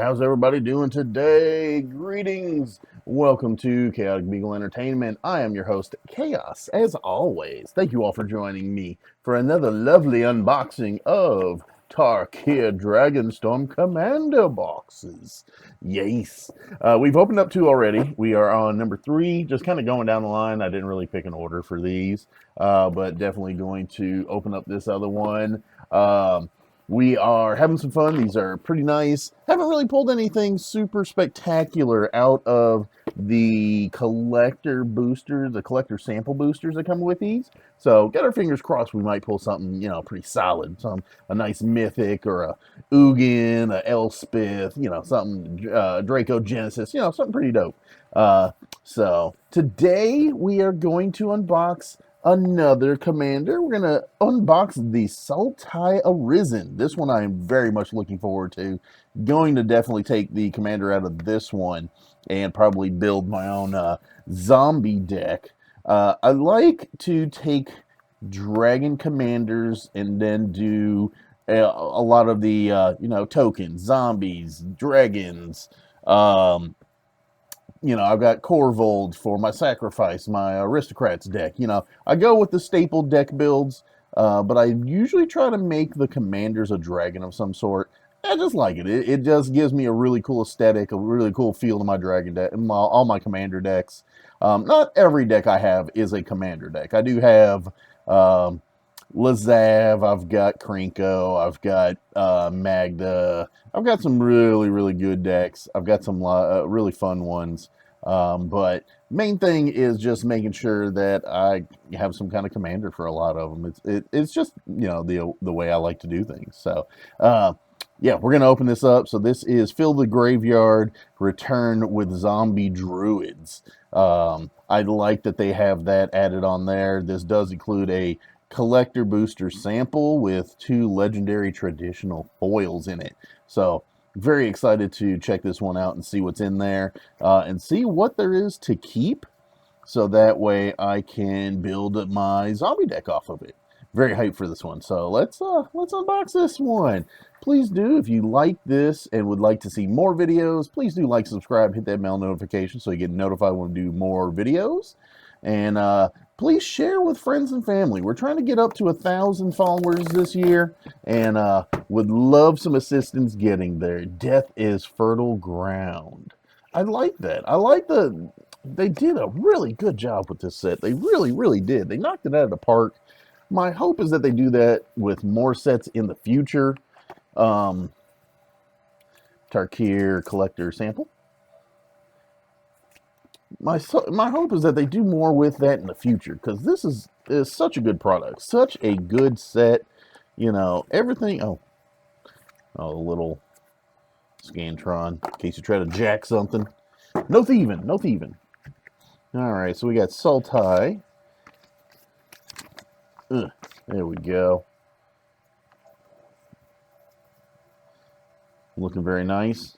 how's everybody doing today? Greetings. Welcome to Chaotic Beagle Entertainment. I am your host, Chaos, as always. Thank you all for joining me for another lovely unboxing of Tarkir Dragonstorm Commander boxes. Yes. We've opened up two already. We are on number 3, just kind of going down the line. I didn't really pick an order for these, but definitely going to open up this other one. We are having some fun. These are pretty nice. Haven't really pulled anything super spectacular out of the collector boosters, the collector sample boosters that come with these. So got our fingers crossed we might pull something, pretty solid. A nice mythic or a Ugin, a Elspeth, something Draco Genesis, something pretty dope. So today we are going to unbox another commander. We're going to unbox the Sultai Arisen. This one I am very much looking forward to. Going to definitely take the commander out of this one and probably build my own zombie deck. I like to take dragon commanders and then do a lot of the, tokens, zombies, dragons, I've got Corvold for my sacrifice, my aristocrats deck. I go with the staple deck builds, but I usually try to make the commanders a dragon of some sort. I just like it. It just gives me a really cool aesthetic, a really cool feel to my dragon deck, and all my commander decks. Not every deck I have is a commander deck. I do have Lazav, I've got Krinko, I've got Magda. I've got some really, really good decks. I've got some really fun ones. But main thing is just making sure that I have some kind of commander for a lot of them. It's just, the way I like to do things. So, yeah, we're going to open this up. So this is Fill the Graveyard, Return with Zombie Druids. I like that they have that added on there. This does include a collector booster sample with 2 legendary traditional foils in it. So very excited to check this one out and see what's in there and see what there is to keep, so that way I can build my zombie deck off of it. Very hyped for this one. So let's unbox this one. Please do, if you like this and would like to see more videos, please do like, subscribe, hit that bell notification so you get notified when we do more videos. And please share with friends and family. We're trying to get up to 1,000 followers this year, and would love some assistance getting there. Death is fertile ground. I like that. They did a really good job with this set. They really, really did. They knocked it out of the park. My hope is that they do that with more sets in the future. Tarkir collector sample. My hope is that they do more with that in the future, because this is such a good product, such a good set. Everything. Oh, a little Scantron, in case you try to jack something. No thieving, no thieving. All right, so we got Sultai. There we go. Looking very nice.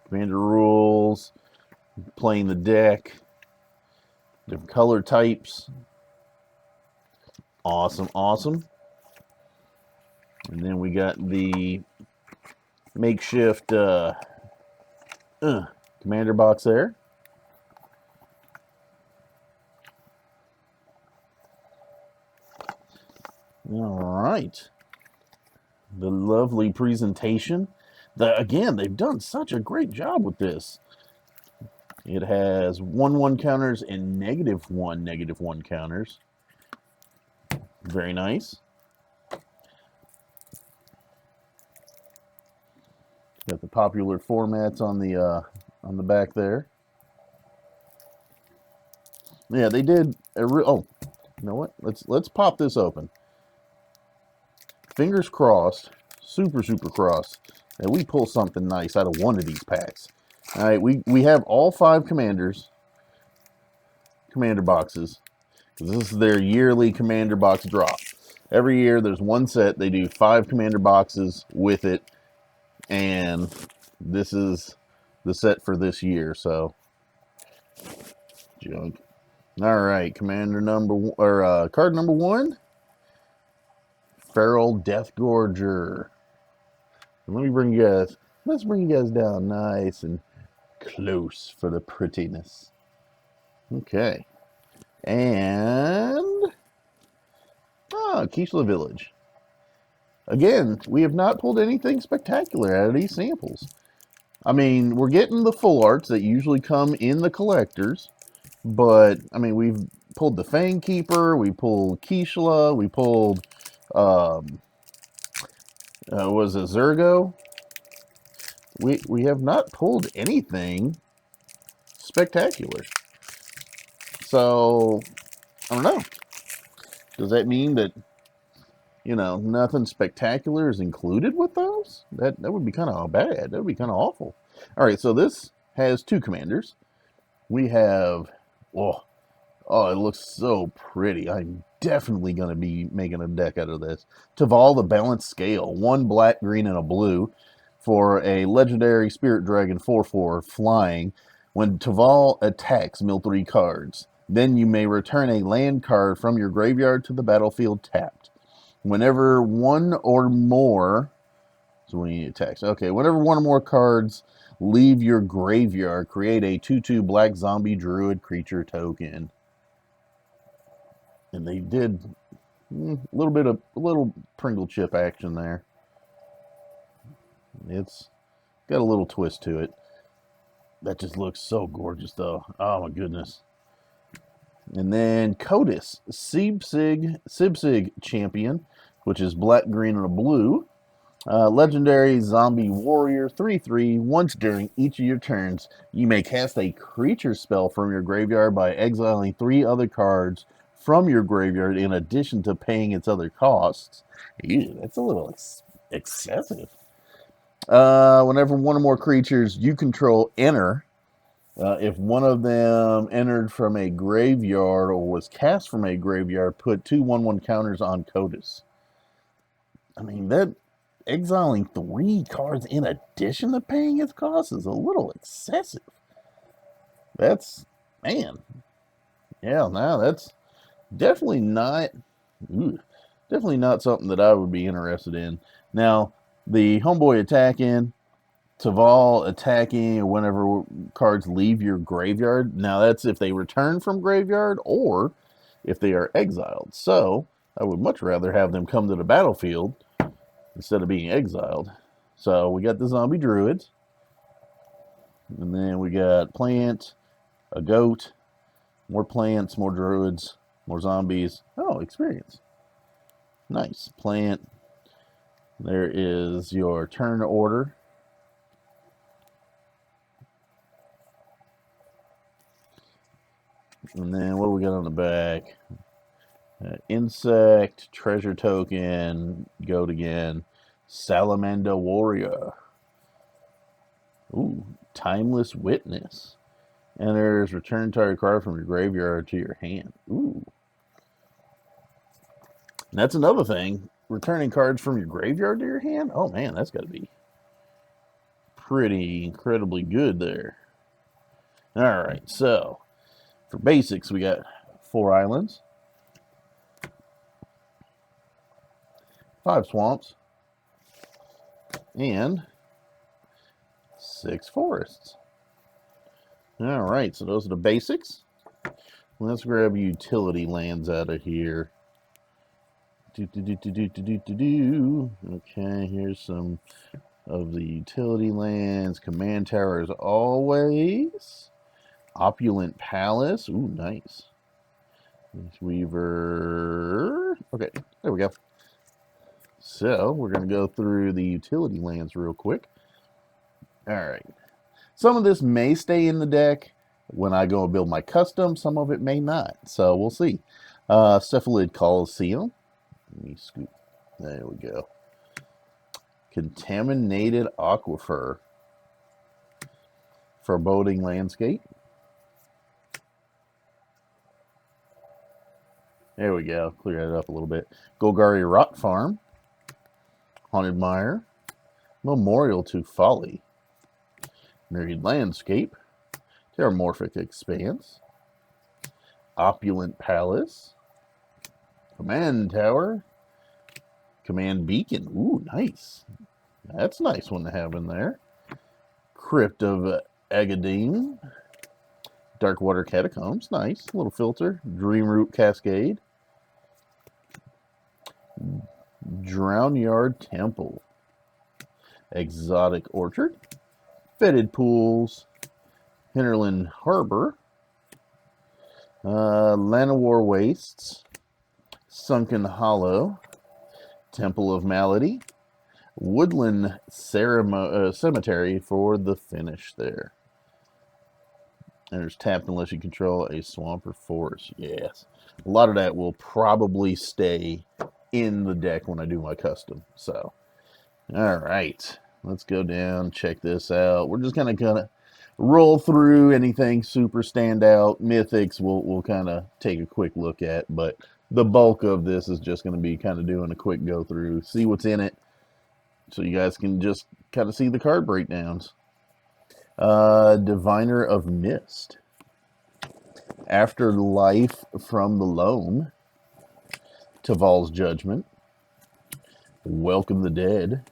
Commander rules, playing the deck, different color types. Awesome, awesome. And then we got the makeshift commander box there. All right. The lovely presentation. Again, they've done such a great job with this. It has 1/1 counters and -1 counters. Very nice. Got the popular formats on the back there. Yeah, they did oh, you know what? Let's pop this open. Fingers crossed, super crossed, that we pull something nice out of one of these packs. All right, we have all 5 commander boxes. This is their yearly commander box drop. Every year there's one set. They do 5 commander boxes with it, and this is the set for this year. So, junk. All right, commander number card number 1. Feral Death Gorger. Let me bring you guys, let's bring you guys down nice and close for the prettiness. Okay. And, Kishla Village. Again, we have not pulled anything spectacular out of these samples. I mean, we're getting the full arts that usually come in the collectors, but, I mean, we've pulled the Fang Keeper, we pulled Kishla, we pulled, was it Zergo? We have not pulled anything spectacular. So, I don't know. Does that mean that, you know, nothing spectacular is included with those? That would be kind of bad. That would be kind of awful. All right, so this has two commanders. We have, oh, it looks so pretty. I'm definitely going to be making a deck out of this. Taval, the Balanced Scale. 1 black, green, and a blue for a legendary Spirit Dragon 4/4 flying. When Taval attacks, mill 3 cards. Then you may return a land card from your graveyard to the battlefield tapped. Whenever one or more, so when he attacks, okay, whenever one or more cards leave your graveyard, create a 2/2 black zombie druid creature token. And they did a little Pringle chip action there. It's got a little twist to it. That just looks so gorgeous, though. Oh my goodness. And then Codis, Sibsig Champion, which is black, green, and a blue. Legendary Zombie Warrior, 3/3. Once during each of your turns, you may cast a creature spell from your graveyard by exiling 3 other cards from your graveyard in addition to paying its other costs. Ew, that's a little excessive. Whenever one or more creatures you control enter, if one of them entered from a graveyard or was cast from a graveyard, put 2 1/1 counters on Codis. I mean, that exiling 3 cards in addition to paying its costs is a little excessive. That's, man. Yeah, no, that's definitely not something that I would be interested in. Now, the Homeboy attacking, Taval attacking whenever cards leave your graveyard. Now, that's if they return from graveyard or if they are exiled. So, I would much rather have them come to the battlefield instead of being exiled. So, we got the Zombie Druids. And then we got Plant, a Goat, more Plants, more Druids, more Zombies. Oh, experience. Nice. Plant. There is your turn order. And then what do we got on the back? Insect, treasure token, goat again, Salamander Warrior. Ooh, Timeless Witness. Enters, return target card from your graveyard to your hand. Ooh. And that's another thing. Returning cards from your graveyard to your hand? Oh man, that's got to be pretty incredibly good there. Alright, so for basics, we got 4 islands, 5 swamps, and 6 forests. Alright, so those are the basics. Let's grab utility lands out of here. Okay, here's some of the utility lands. Command Tower as always. Opulent Palace. Ooh, nice. Weaver. Okay, there we go. So, we're going to go through the utility lands real quick. Alright. Some of this may stay in the deck when I go and build my custom. Some of it may not. So, we'll see. Cephalid Coliseum. Let me scoop. There we go. Contaminated Aquifer. Foreboding Landscape. There we go. Clear that up a little bit. Golgari Rock Farm. Haunted Mire. Memorial to Folly. Married Landscape. Terramorphic Expanse. Opulent Palace. Command Tower. Command Beacon. Ooh, nice. That's a nice one to have in there. Crypt of Agadim. Darkwater Catacombs. Nice. Little filter. Dreamroot Cascade. Drownyard Temple. Exotic Orchard. Fetid Pools. Hinterland Harbor. Llanowar Wastes. Sunken Hollow. Temple of Malady. Woodland Cemetery for the finish there. And there's tapped unless you control a swamp or forest. Yes. A lot of that will probably stay in the deck when I do my custom. So, all right. Let's go down, check this out. We're just kind of roll through anything super standout. Mythics we'll kind of take a quick look at, but the bulk of this is just going to be kind of doing a quick go through, see what's in it, so you guys can just kind of see the card breakdowns. Diviner of Mist. Afterlife from the Loam. Taval's Judgment. Welcome the Dead.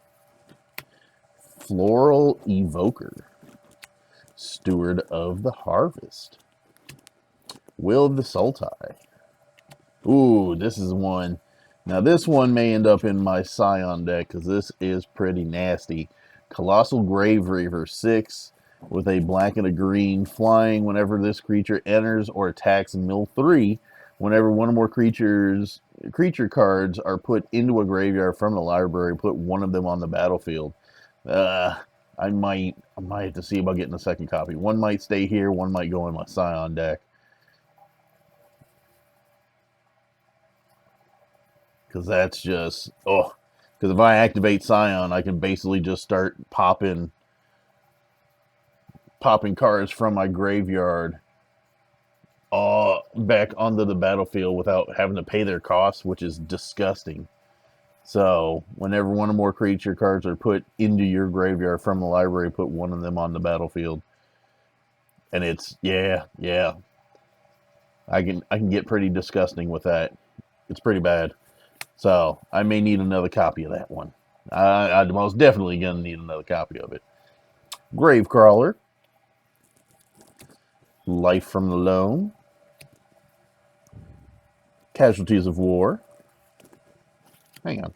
Floral Evoker. Steward of the Harvest. Will of the Sultai. Ooh, this is one. Now this one may end up in my Scion deck because this is pretty nasty. Colossal Grave Reaver, 6 with a black and a green, flying whenever this creature enters or attacks mill 3. Whenever one or more creature cards are put into a graveyard from the library, put one of them on the battlefield. I might have to see about getting a second copy. One might stay here, one might go in my Scion deck. Because that's just, oh. Because if I activate Scion, I can basically just start popping cards from my graveyard back onto the battlefield without having to pay their costs, which is disgusting. So whenever one or more creature cards are put into your graveyard from the library, put one of them on the battlefield. And it's, yeah. I can get pretty disgusting with that. It's pretty bad. So I may need another copy of that one. I'm most definitely going to need another copy of it. Gravecrawler. Life from the Loam. Casualties of War. Hang on.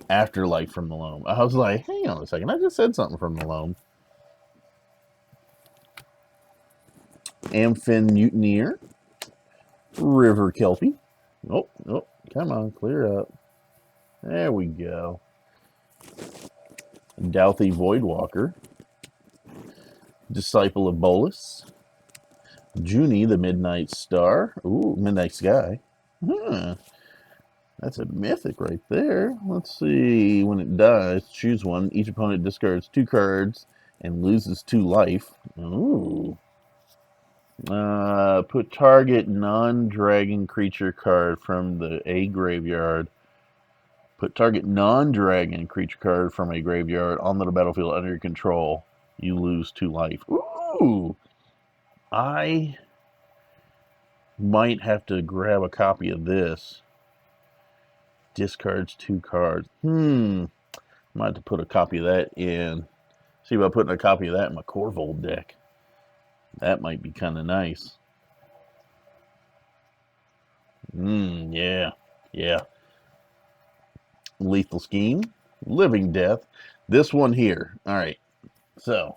Afterlife from the Loam. I was like, hang on a second. I just said something from the Loam. Amphin Mutineer. River Kelpie. Oh, come on, clear up. There we go. Douthie Voidwalker. Disciple of Bolus. Junie, the Midnight Star. Ooh, Midnight Sky. That's a mythic right there. Let's see. When it dies, choose one. Each opponent discards 2 cards and loses 2 life. Ooh. Put target non-dragon creature card from a graveyard. Put target non-dragon creature card from a graveyard onto the battlefield under your control. You lose 2 life. Ooh! I might have to grab a copy of this. Discards 2 cards. Might have to put a copy of that in. See about putting a copy of that in my Corvold deck. That might be kind of nice. Yeah. Lethal Scheme. Living Death. This one here. All right. So,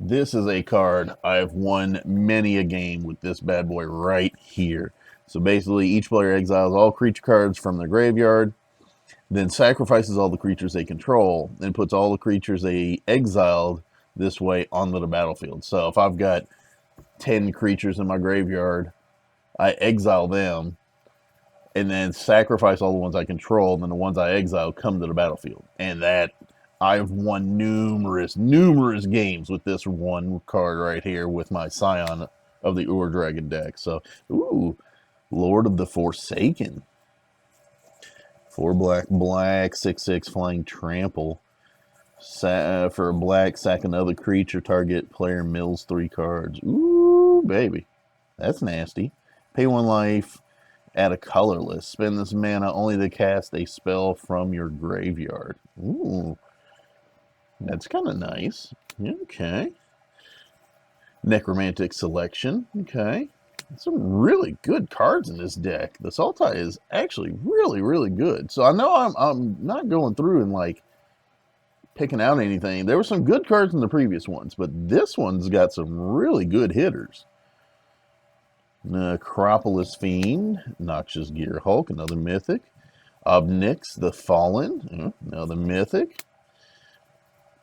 this is a card I've won many a game with this bad boy right here. So basically, each player exiles all creature cards from their graveyard, then sacrifices all the creatures they control, and puts all the creatures they exiled this way onto the battlefield. So if I've got 10 creatures in my graveyard, I exile them, and then sacrifice all the ones I control, and then the ones I exile come to the battlefield. And that, I've won numerous games with this one card right here with my Scion of the Ur Dragon deck. So, ooh, Lord of the Forsaken. 4 black, 6/6 flying trample. For a black, sack another creature, target player mills 3 cards. Ooh, baby. That's nasty. Pay 1 life Add a colorless. Spend this mana only to cast a spell from your graveyard. Ooh, that's kind of nice. Okay. Necromantic Selection. Okay. Some really good cards in this deck. The Sultai is actually really, really good. So I know I'm not going through and like picking out anything. There were some good cards in the previous ones, but this one's got some really good hitters. Necropolis Fiend, Noxious Gear Hulk, another mythic. Obnix the Fallen, another mythic.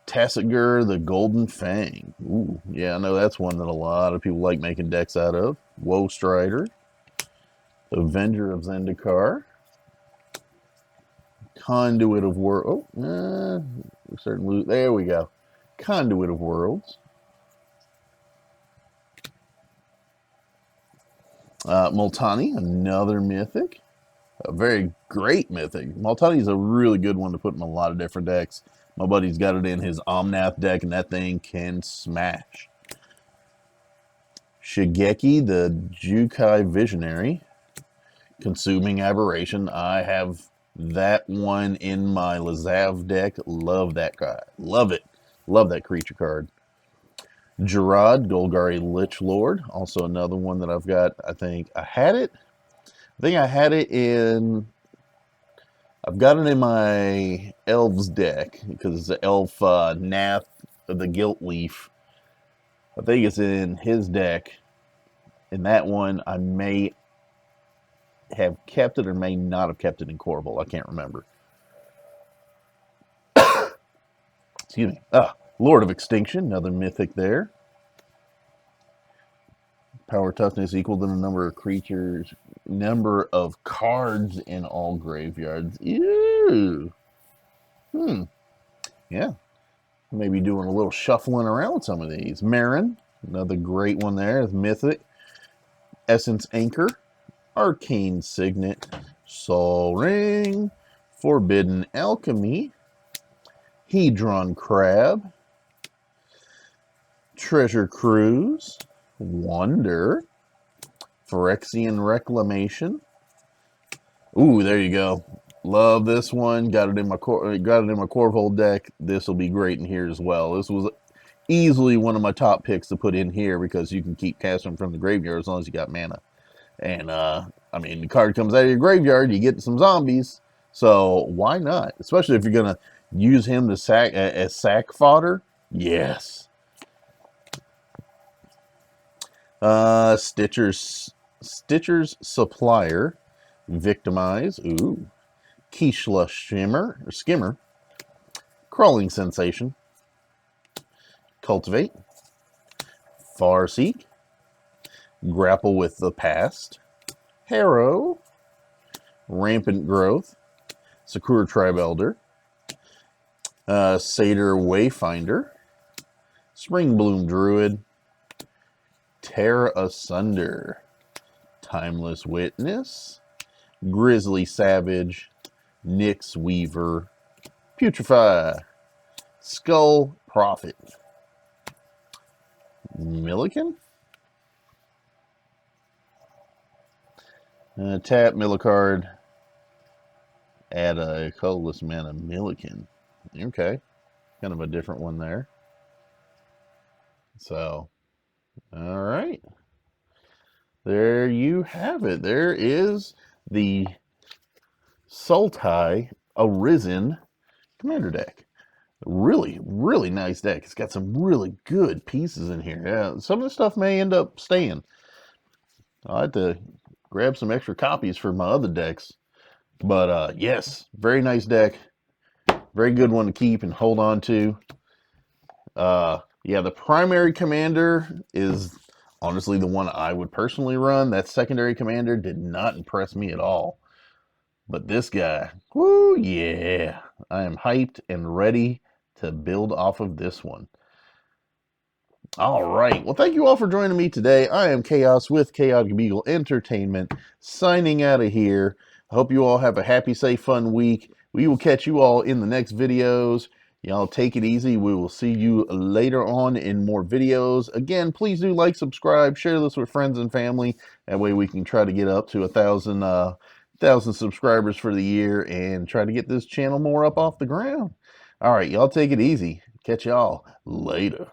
Tassiger the Golden Fang. Ooh, yeah, I know that's one that a lot of people like making decks out of. Woe Strider. Avenger of Zendikar. Conduit of Worlds. Oh, certain loot. There we go. Conduit of Worlds. Multani, another mythic. A very great mythic. Multani is a really good one to put in a lot of different decks. My buddy's got it in his Omnath deck, and that thing can smash. Shigeki, the Jukai Visionary. Consuming Aberration. I have that one in my Lazav deck. Love that guy. Love it. Love that creature card. Gerard, Golgari Lich Lord. Also another one that I've got. I think I had it in... I've got it in my Elves deck because it's the Elf Nath of the Guilt Leaf. I think it's in his deck. In that one, I may have kept it or may not have kept it in Corval. I can't remember. Excuse me. Lord of Extinction, another mythic there. Power toughness equal to the number of creatures, number of cards in all graveyards. Ew. Yeah. Maybe doing a little shuffling around with some of these. Marin, another great one there. It's mythic. Essence Anchor. Arcane Signet. Sol Ring. Forbidden Alchemy. Hedron Crab. Treasure Cruise. Wonder. Phyrexian Reclamation. Ooh, there you go. Love this one. Got it in my Corval deck. This will be great in here as well. This was easily one of my top picks to put in here because you can keep casting from the graveyard as long as you got mana. And I mean, the card comes out of your graveyard, you get some zombies. So why not? Especially if you're gonna use him to sack as sack fodder. Yes. Stitcher's Supplier. Victimize. Ooh. Kishla Skimmer. Crawling Sensation. Cultivate. Farseek. Grapple with the Past. Harrow. Rampant Growth. Sakura Tribe Elder. Satyr Wayfinder. Springbloom Druid. Tear Asunder. Timeless Witness. Grizzly Savage. Nyx Weaver. Putrefy. Skull Prophet. Milliken. Tap Millicard. Add a colorless mana Milliken. Okay. Kind of a different one there. So, all right. There you have it. There is the Sultai Arisen Commander deck. Really, really nice deck. It's got some really good pieces in here. Yeah, some of the stuff may end up staying. I'll have to grab some extra copies for my other decks. But yes, very nice deck. Very good one to keep and hold on to. Yeah, the primary commander is honestly the one I would personally run. That secondary commander did not impress me at all. But this guy, whoo, yeah. I am hyped and ready to build off of this one. All right. Well, thank you all for joining me today. I am Chaos with Chaotic Beagle Entertainment, signing out of here. I hope you all have a happy, safe, fun week. We will catch you all in the next videos. Y'all take it easy. We will see you later on in more videos. Again, please do like, subscribe, share this with friends and family. That way we can try to get up to 1,000 subscribers for the year and try to get this channel more up off the ground. All right, y'all take it easy. Catch y'all later.